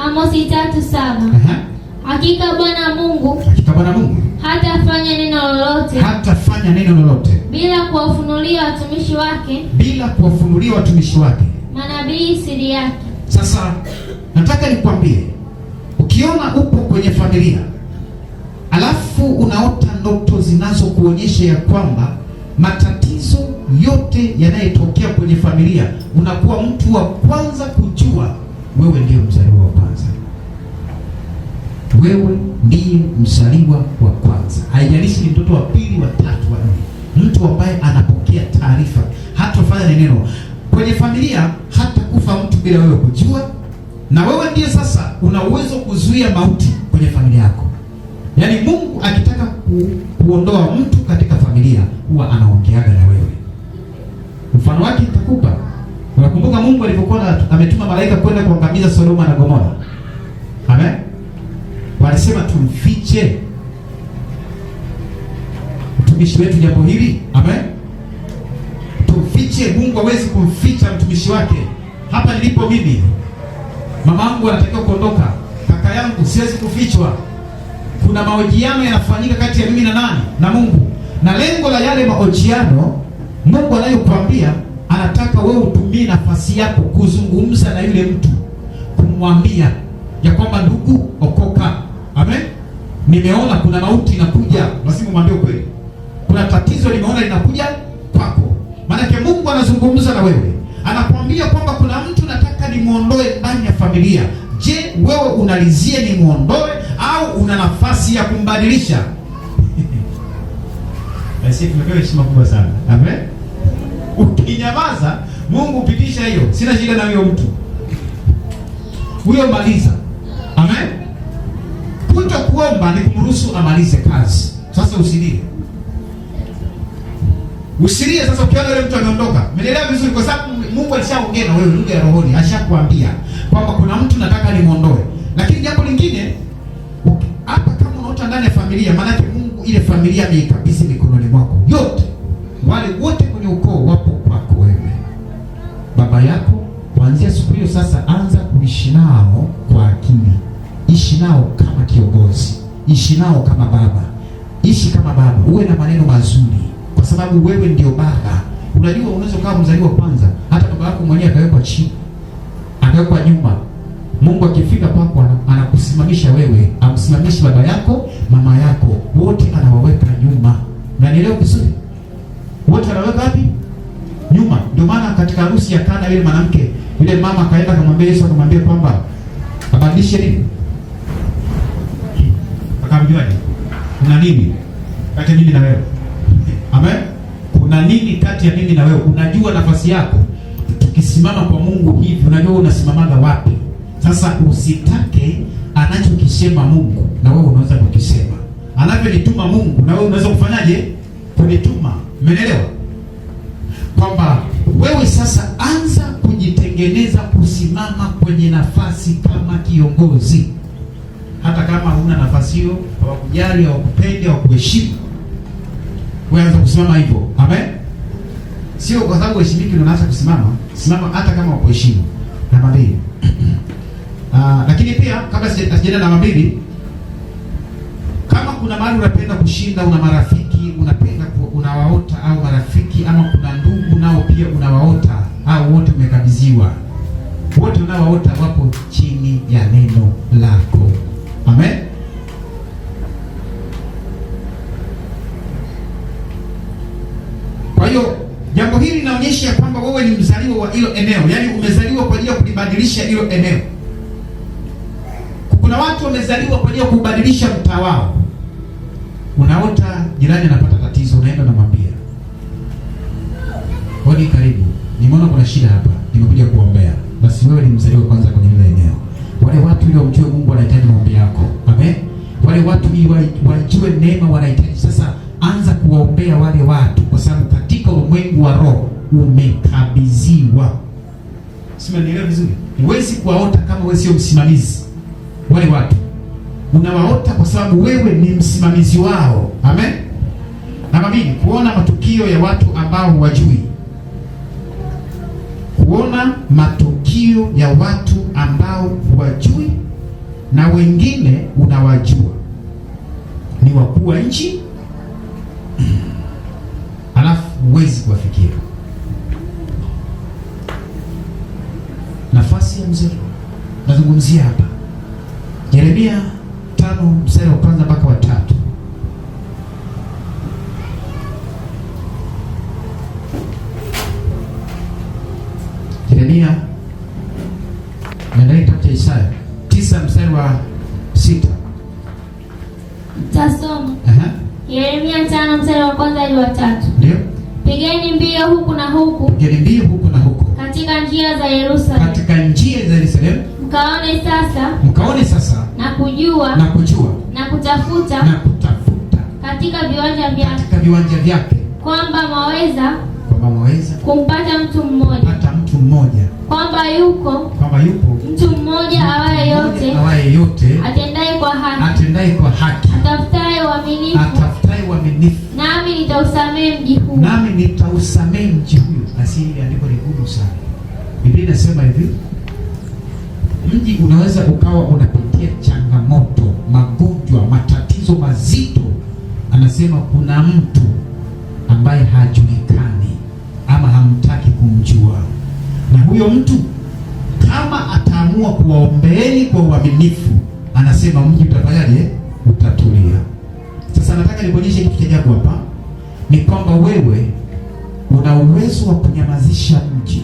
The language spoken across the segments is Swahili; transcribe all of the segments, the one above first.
Amosi 3:7. Hakika Bwana Mungu hatafanya neno lolote bila kuwafunulia watumishi wake manabii siri yake. Sasa nataka nikwambie, ukiona upo kwenye familia alafu unaota ndoto zinazokuonyesha ya kwamba matatizo yote yanayotokea kwenye familia, unakuwa mtu wa kwanza kujua wewe ndiye mzaliwa wa kwanza. Wewe ndiye mzaliwa wa kwanza. Haijalishi ni mtoto wa pili, wa tatu, wa nne. Mtu ambaye anapokea taarifa hatafanya neno kwenye familia, hata kufa mtu bila wewe kujua. Na wewe ndiye sasa una uwezo kuzuia mauti kwenye familia yako. Yaani Mungu akitaka kuondoa mtu katika familia huwa anaongeaga na wewe. Mfano wake nitakupa. Unakumbuka Mungu alipokuwa ametuma malaika kwenda kuangamiza Sodoma na Gomora? Amen. Walisema tumfiche mtumishi wetu jambo hili. Amen. Tumfiche. Mungu hawezi kumficha mtumishi wake. Hapa nilipo mimi, mama yangu anatakiwa kuondoka, kaka yangu siwezi kufichwa. Kuna mahojiano yanafanyika kati ya mimi na nani? Na Mungu. Na lengo la yale mahojiano, Mungu anayokuambia, anataka wewe utumie nafasi yako kuzungumza na yule mtu, kumwambia ya kwamba ndugu, okoka. Amen. Nimeona kuna mauti inakuja. Lazima umwambie ukweli. Kuna tatizo nimeona linakuja kwako. Maana Mungu anazungumza na wewe. Anakuambia kwamba kuna mtu nataka nimuondoe ndani ya familia. Je, wewe unalizia nimuondoe au una nafasi ya kumbadilisha? Basi tumepewa heshima kubwa sana. Amen. Ukinyamaza, Mungu upitisha hiyo. Sina shida na huyo mtu. Huyo maliza. Amen. Kuto kuomba ni kumruhusu amalize kazi. Sasa usilie. Usilie sasa ukiona yule mtu ameondoka. Umeelewa vizuri, kwa sababu Mungu alishaongea na wewe lugha ya rohoni, ashakwambia kwamba kuna mtu nataka nimuondoe. Lakini jambo lingine, hapa kama unaota ndani ya familia, maana Mungu ile familia ameikabidhi mikononi mwako. Yote wale wote kwenye ukoo wapo kwako wewe. Baba yako kuanzia siku hiyo sasa anza kuishi nao kwa akili. Ishi nao kama kiongozi. Ishi nao kama baba. Ishi kama baba. Uwe na maneno mazuri, kwa sababu wewe ndio baba. Unajua unaweza kuwa mzaliwa kwanza, hata baba yako mwenyewe akawekwa chini, akawekwa nyuma. Mungu akifika kwako anakusimamisha wewe, amsimamishi baba yako, mama yako, wote anawaweka nyuma. Na nielewa vizuri. Wote anaweka wapi? Nyuma. Ndio maana katika harusi ya Kana yule mwanamke, yule mama akaenda akamwambia Yesu, akamwambia kwamba abadilishe nini? Akamwambiaje? Kuna nini kati ya mimi na wewe? Amen. Kuna nini kati ya mimi na wewe? Unajua nafasi yako. Tukisimama kwa Mungu hivi, unajua unasimamaga wapi? Sasa usitake anachokisema Mungu na wewe unaweza kukisema. Anavyonituma Mungu na wewe unaweza kufanyaje? Kunituma. Umeelewa? Kwamba wewe sasa anza kujitengeneza kusimama kwenye nafasi kama kiongozi. Hata kama huna nafasi hiyo, hawakujali, hawakupende, hawakuheshimu, wewe anza kusimama hivyo. Amen. Sio kwa sababu heshimiki ndio unaanza kusimama. Simama hata kama wakuheshimu. Namba 2. Lakini pia kabla sijaenda namba 2, kama kuna mahali unapenda kushinda, una marafiki unapenda unawaota, au marafiki ama kuna ndugu nao pia unawaota, au wote umekabidhiwa, wote unawaota wapo chini ya neno lako. Amen. Kwa hiyo jambo hili linaonyesha kwamba wewe ni mzaliwa wa hilo eneo, yaani umezaliwa kwa ajili ya kulibadilisha hilo eneo. Kuna watu wamezaliwa kwa ajili ya kubadilisha mtaa wao. Unaota jirani anapata tatizo, unaenda unamwambia, "Hodi, karibu. Nimeona kuna shida hapa. Nimekuja kuombea." Basi wewe ni mzaliwa kwanza kwenye ile eneo. Wale watu ili wamjue Mungu wanahitaji maombi yako. Amen. Wale watu ili wajue neema wanahitaji. Sasa anza kuwaombea wale watu, kwa sababu katika ulimwengu wa roho umekabidhiwa. Simenielewa vizuri? Huwezi kuwaota kama wewe sio msimamizi. Wale watu unawaota kwa sababu wewe ni msimamizi wao. Amen. Namba 2, kuona matukio ya watu ambao huwajui. Kuona matukio ya watu ambao huwajui na wengine unawajua ni wakuu wa nchi, alafu huwezi kuwafikia. Nafasi ya mzaliwa nazungumzia hapa Yeremia 5 mstari wa kwanza mpaka wa 3. Yeremia na kitabu cha Isaya 9 mstari wa 6. Tasoma. Yeremia 5 mstari wa kwanza hadi wa 3. Ndio. Pigeni mbio huku na huku. Pigeni mbio huku na huku. Katika njia za Yerusalemu. Katika njia za Yerusalemu. Mkaone sasa na kujua na kutafuta katika viwanja vyake kwamba mwaweza kumpata mtu mmoja, kwamba yupo mtu mmoja awaye yote atendaye kwa haki atafutaye uaminifu, nami nitausamehe mji huu. Asili andiko ni gumu sana. Biblia inasema hivi, mji unaweza ukawa unapitia changamoto, magonjwa, matatizo mazito. Anasema kuna mtu ambaye hajulikani ama hamtaki kumjua, na huyo mtu kama ataamua kuwaombeeni kwa uaminifu, anasema mji utafanyaje? Utatulia. Sasa nataka nikuonyeshe kitu cha ajabu hapa, ni kwamba wewe una uwezo wa kunyamazisha mji.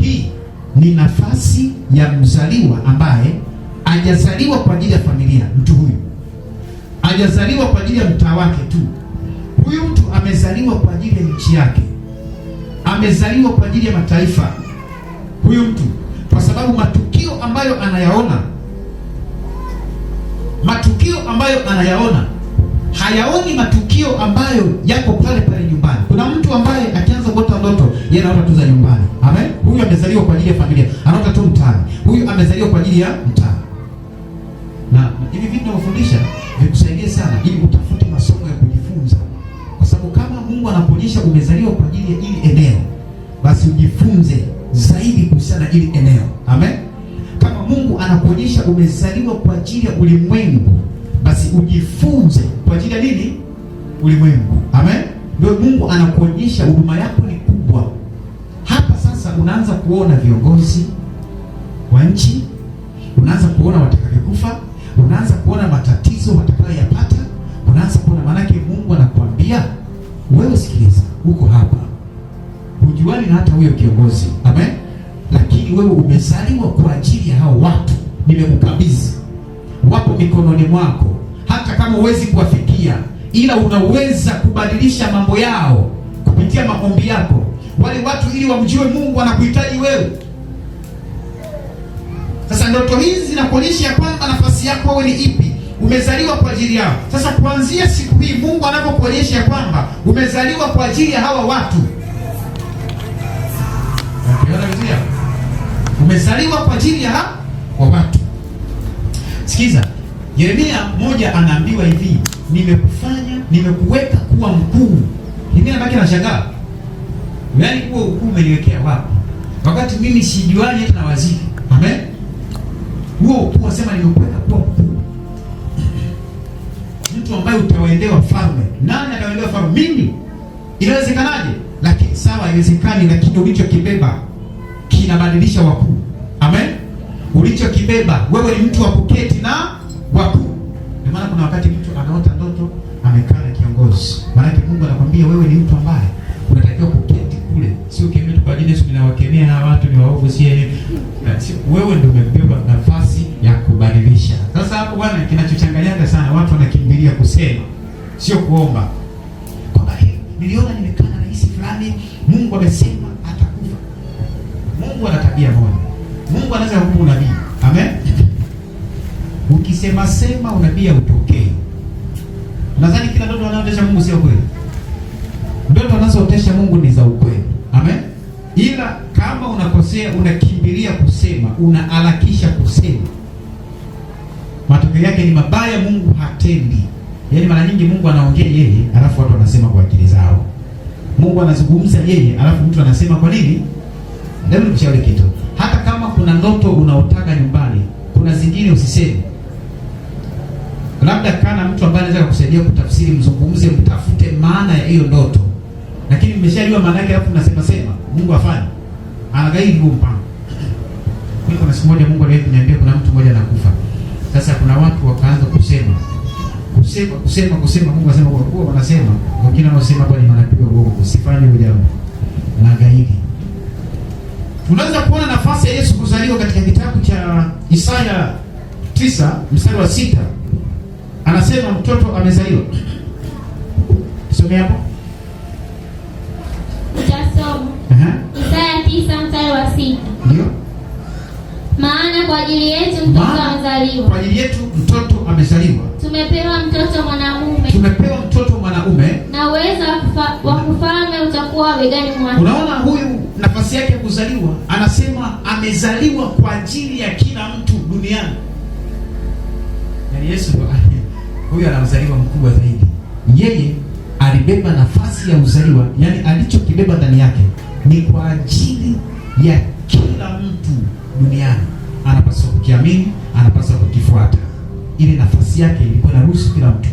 Hii ni nafasi ya mzaliwa ambaye hajazaliwa kwa ajili ya familia. Mtu huyu hajazaliwa kwa ajili ya mtaa wake tu. Huyu mtu amezaliwa kwa ajili ya nchi yake, amezaliwa kwa ajili ya mataifa. Huyu mtu, kwa sababu matukio ambayo anayaona hayaoni matukio ambayo yako pale pale nyumbani. Kuna mtu ambaye akianza kuota ndoto, yeye anaota tu za nyumbani. Amen. Huyu amezaliwa kwa ajili ya familia, anaota tu mtaani. Huyu amezaliwa kwa ajili ya mtaa. Na hivi vitu tunafundisha vikusaidie sana ili utafute masomo ya kujifunza. Kwa sababu kama Mungu anakuonyesha umezaliwa kwa ajili ya ili eneo, basi ujifunze zaidi kuhusiana na ili eneo. Amen. Kama Mungu anakuonyesha umezaliwa kwa ajili ya ulimwengu, basi ujifunze kwa ajili ya nini? Ulimwengu. Amen. Ndio Mungu anakuonyesha huduma yako ni kubwa. Hapa sasa unaanza kuona viongozi wa nchi, unaanza kuona watakavyokufa, unaanza kuona matatizo watakayoyapata, unaanza kuona, maana Mungu anakuambia wewe, sikiliza, uko hapa, hujuani na hata huyo kiongozi. Amen. Lakini wewe umezaliwa kwa ajili ya hao watu, nimekukabidhi, wapo mikononi mwako. Hata kama huwezi kuwafikia, ila unaweza kubadilisha mambo yao kupitia maombi yako. Wale watu ili wamjue Mungu wanakuhitaji wewe. Sasa ndoto hizi zinakuonyesha kwamba nafasi yako wewe ni ipi, umezaliwa kwa ajili yao. Sasa kuanzia siku hii Mungu anapokuonyesha kwamba umezaliwa kwa ajili ya hawa watu, umezaliwa kwa ajili ya hawa watu. Sikiza, Yeremia 1 anaambiwa hivi, nimekuweka kuwa mkuu. Mimi nabaki nashangaa, yaani huo ukuu umeniwekea wapi, wakati mimi sijuani hata na waziri. Amen. Huo ukuu wasema nimekuweka kuwa mkuu, mtu ambaye utawaendea wafalme. Nani atawaendea wafalme? Mimi. Inawezekanaje? Lakini sawa, haiwezekani, lakini ulichokibeba kinabadilisha wakuu. Amen. Ulichokibeba wewe ni mtu wa kuketi na wakuu. Ndio maana kuna wakati mtu anaota ndoto amekaa na kiongozi. Maana Mungu anakuambia wewe ni mtu ambaye unatakiwa kuketi kule. Sio kemea tu kwa ajili Yesu ninawakemea hawa watu ni waovu, si yeye. Wewe ndio umebeba nafasi ya kubadilisha. Sasa hapo bwana, kinachochanganyaga sana, watu wanakimbilia kusema, sio kuomba. Kwamba niliona nimekaa na rais fulani, Mungu amesema atakufa. Mungu ana tabia moja. Mungu anaweza kukupa unabii. Amen. Ukisema sema unabii utokee. Nadhani kila ndoto anaotesha Mungu sio kweli. Ndoto anazootesha Mungu ni za ukweli. Amen. Ila kama unakosea, unakimbilia kusema, unaharakisha kusema, matokeo yake ni mabaya. Mungu hatendi. Yaani mara nyingi Mungu anaongea yeye, alafu watu wanasema kwa akili zao. Mungu anazungumza yeye, alafu mtu anasema kwa nini? Ndio nikushauri kitu. Hata kama kuna kuna ndoto unaotaka nyumbani, kuna zingine usiseme. Labda kana mtu ambaye anaweza kukusaidia kutafsiri, mzungumze, mtafute maana ya hiyo ndoto. Lakini mmeshajua maana yake, alafu mnasema sema Mungu afanye. Anagaidi huo mpango. Kuna siku moja Mungu aliniambia kuna mtu mmoja anakufa. Sasa kuna watu wakaanza kusema. Mungu anasema kwa wanasema, wengine wanasema bwana ni manabii wa uongo, usifanye hilo jambo. Na gaidi. Tunaweza kuona nafasi ya Yesu kuzaliwa katika kitabu cha Isaya 9 mstari wa 6. Anasema mtoto amezaliwa. Tusome hapo. Tutasoma. Isaya 9 mstari wa 6. Ndio. Maana kwa ajili yetu mtoto amezaliwa. Kwa ajili yetu mtoto amezaliwa. Tumepewa mtoto mwanaume. Na uwezo wa kufalme utakuwa begani mwake. Unaona huyu nafasi yake ya kuzaliwa, anasema amezaliwa kwa ajili ya kila mtu duniani. Yaani Yesu huyu anamzaliwa mkubwa zaidi. Yeye alibeba nafasi ya uzaliwa, yani alichokibeba ndani yake ni kwa ajili ya kila mtu duniani. Anapaswa kukiamini, anapaswa kukifuata. Ile nafasi yake ilikuwa inaruhusu kila mtu.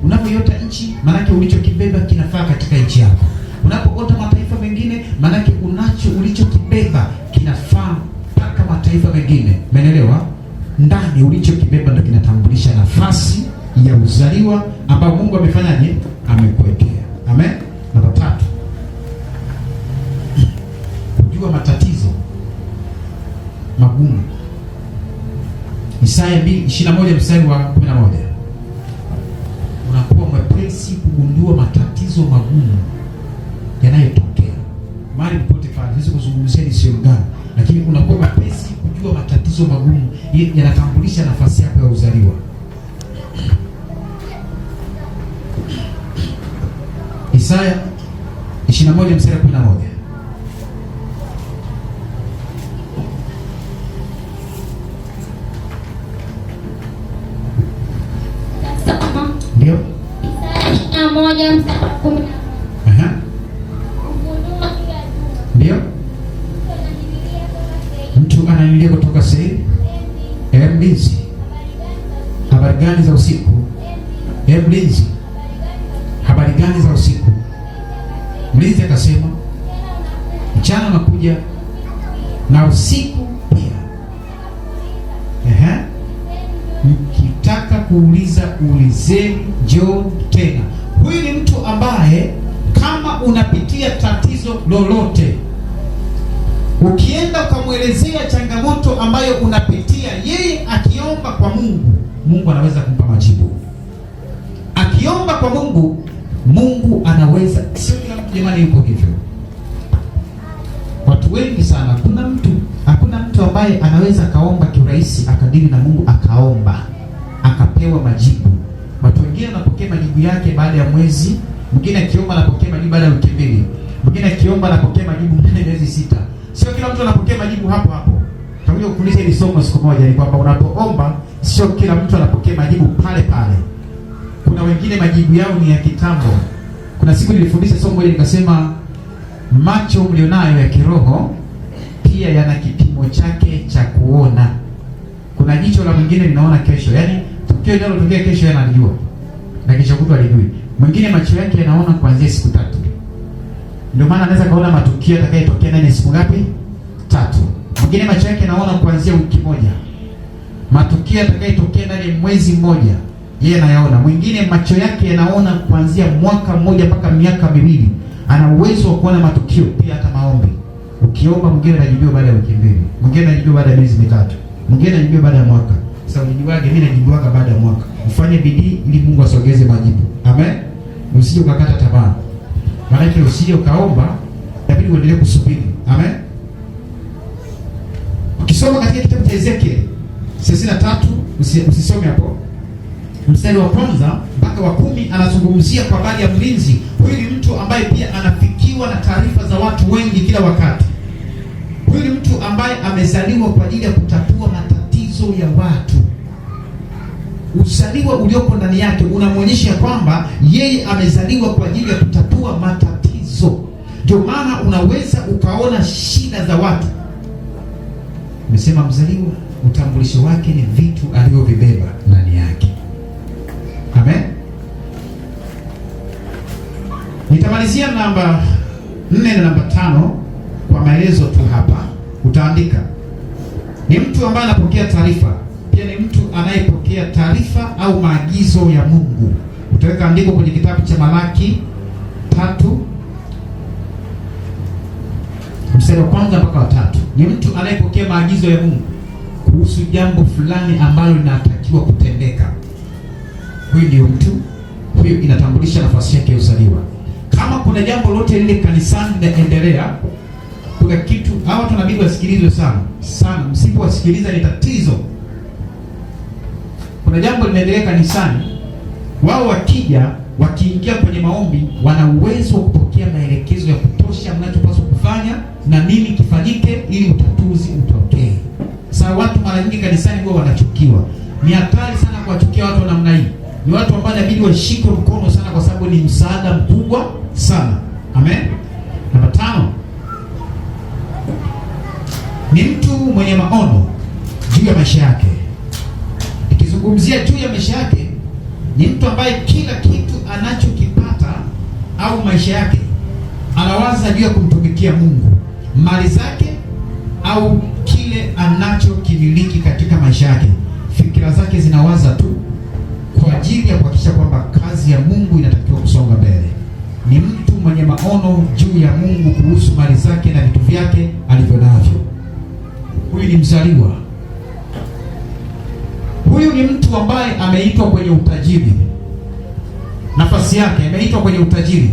Unavyoota nchi, maana ulichokibeba kinafaa katika nchi yako. Unapoota mataifa mengine, maana ulichokibeba kinafaa mpaka mataifa mengine. Umeelewa? Ndani ulichokibeba ndio kinatambulisha nafasi ya uzaliwa ambao Mungu amefanyaje? Amekuwekea. Amen. Namba 3. Kujua matatizo magumu. Isaya 21 mstari wa 11. Unakuwa mwepesi kugundua matatizo magumu yanayotokea mahali popote pale. Siwezi kuzungumzia ni sio gani, lakini unakuwa mwepesi kujua matatizo magumu yanatambulisha nafasi yako ya uzaliwa. Isaya 21 mstari wa 11. Ndio. Isaya 21 mstari wa 11. Ndio. Mtu ananilia kutoka Seiri. Mlinzi. Habari gani za usiku? Mlinzi. Habari gani za usiku? Mlinzi akasema, mchana unakuja na usiku pia. Mkitaka kuuliza ulizeni, njoo tena. Huyu ni mtu ambaye kama unapitia tatizo lolote, ukienda ukamwelezea changamoto ambayo unapitia, yeye akiomba kwa Mungu, Mungu anaweza kumpa majibu. Akiomba kwa Mungu, Mungu anaweza. Sio kila mtu jamani yuko hivyo. Watu wengi sana, hakuna mtu ambaye anaweza kaomba kiurahisi akadili na Mungu akaomba akapewa majibu. Watu wengine wanapokea majibu yake baada ya mwezi, mwingine akiomba anapokea majibu baada ya wiki mbili, mwingine akiomba anapokea majibu ndani ya miezi 6. Sio kila mtu anapokea majibu hapo hapo. Tutakuja kukuuliza hili somo siku moja, ni kwamba unapoomba sio kila mtu anapokea majibu pale pale. Kuna wengine majibu yao ni ya kitambo. Kuna siku nilifundisha somo moja nikasema macho mlionayo ya kiroho pia yana kipimo chake cha kuona. Kuna jicho la mwingine linaona kesho. Yaani tukio linalotokea kesho yanalijua. Na kesho kutwa alijui. Mwingine macho yake yanaona kuanzia siku 3. Ndio maana anaweza kaona matukio yatakayotokea ndani ya siku ngapi? 3. Mwingine macho yake yanaona kuanzia wiki moja. Matukio yatakayotokea ndani ya mwezi mmoja, yeye anayaona. Mwingine macho yake yanaona kuanzia mwaka mmoja mpaka miaka 2. Ana uwezo wa kuona matukio, pia hata maombi. Ukiomba mwingine anajibiwa baada ya wiki 2. Mwingine anajibiwa baada ya miezi 3. Mwingine anajibiwa baada ya mwaka. Sasa unajibiwaje? Mimi najibiwaga baada ya mwaka. Ufanye bidii ili Mungu asogeze majibu. Amen. Usije ukakata tamaa. Maana usije ukaomba, inabidi uendelee kusubiri. Amen. Ukisoma katika kitabu cha Ezekiel 33, usisome hapo. Mstari wa 1 mpaka wa 10 anazungumzia kwa habari ya mlinzi. Huyu ni mtu ambaye pia anafikiwa na taarifa za watu wengi kila wakati. Huyu ni mtu ambaye amezaliwa kwa ajili ya kutatua matatizo ya watu. Uzaliwa ulioko ndani yake unamwonyesha kwamba yeye amezaliwa kwa ajili ya kutatua matatizo. Ndio maana unaweza ukaona shida za watu. Nimesema mzaliwa, utambulisho wake ni vitu alivyovibeba ndani yake. Amen. Nitamalizia namba 4 na namba 5 kwa maelezo tu hapa. Utaandika ni mtu ambaye anapokea taarifa, pia ni mtu anayepokea taarifa au maagizo ya Mungu. Utaweka andiko kwenye kitabu cha Malaki 3 mstari wa 1 mpaka wa 3. Ni mtu anayepokea maagizo ya Mungu kuhusu jambo fulani ambalo linatakiwa kutendeka. Huyu ndio mtu, huyu inatambulisha nafasi yake ya uzaliwa. Kama kuna jambo lote lile kanisani linaendelea, kuna kitu hawa watu wanabidi wasikilizwe sana. Msipowasikiliza ni tatizo. Kuna jambo linaendelea kanisani, wao wakiingia kwenye maombi, wana uwezo wa kupokea maelekezo ya kutosha mnachopaswa kufanya na nini kifanyike ili utatuzi utokee. Sasa watu mara nyingi kanisani wao wanachukiwa. Ni hatari sana kuwachukia watu wa namna hii. Ni watu ambao inabidi washike mkono sana, kwa sababu ni msaada mkubwa sana. Amen. Namba 5, ni mtu mwenye maono juu ya maisha yake. Nikizungumzia juu ya maisha yake, ni mtu ambaye kila kitu anachokipata au maisha yake anawaza juu ya kumtumikia Mungu. Mali zake au kile anachokimiliki katika maisha yake, fikira zake zinawaza tu kwa ajili ya kuhakikisha kwamba kazi ya Mungu inatakiwa kusonga mbele. Ni mtu mwenye maono juu ya Mungu kuhusu mali zake na vitu vyake alivyonavyo. Huyu ni mzaliwa. Huyu ni mtu ambaye ameitwa kwenye utajiri. Nafasi yake ameitwa kwenye utajiri.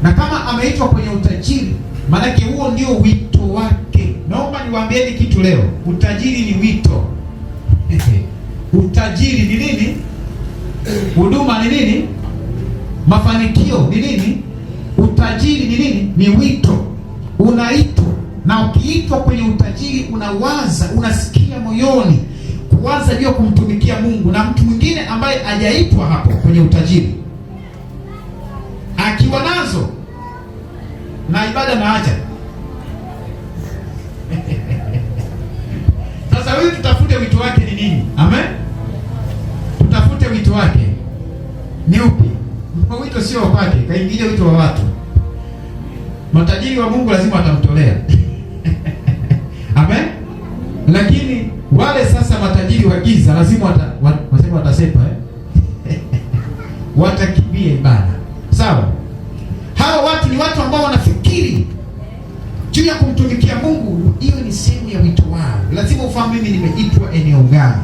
Na kama ameitwa kwenye utajiri, maanake huo ndio wito wake. Naomba niwaambieni kitu leo. Utajiri ni wito. Utajiri ni nini? Huduma ni nini? Mafanikio ni nini? Utajiri ni nini? Ni wito. Unaitwa. Na ukiitwa kwenye utajiri, unawaza, unasikia moyoni kuwaza juu ya kumtumikia Mungu. Na mtu mwingine ambaye hajaitwa hapo kwenye utajiri, akiwa nazo na ibada na acha. Sasa huyu tutafute wito wake ni nini? Amen. Tutafute wito wake ni upi? Wito sio wake, kaingilia wito wa watu. Matajiri wa Mungu lazima watamtolea. Amen. Lakini wale sasa matajiri wa giza lazima watasepa watakimbia ibada. Sawa? Hao watu ni watu ambao wanafikiri juu ya kumtumikia Mungu. Hiyo ni sehemu ya wito wao. Lazima ufahamu mimi nimeitwa eneo gani.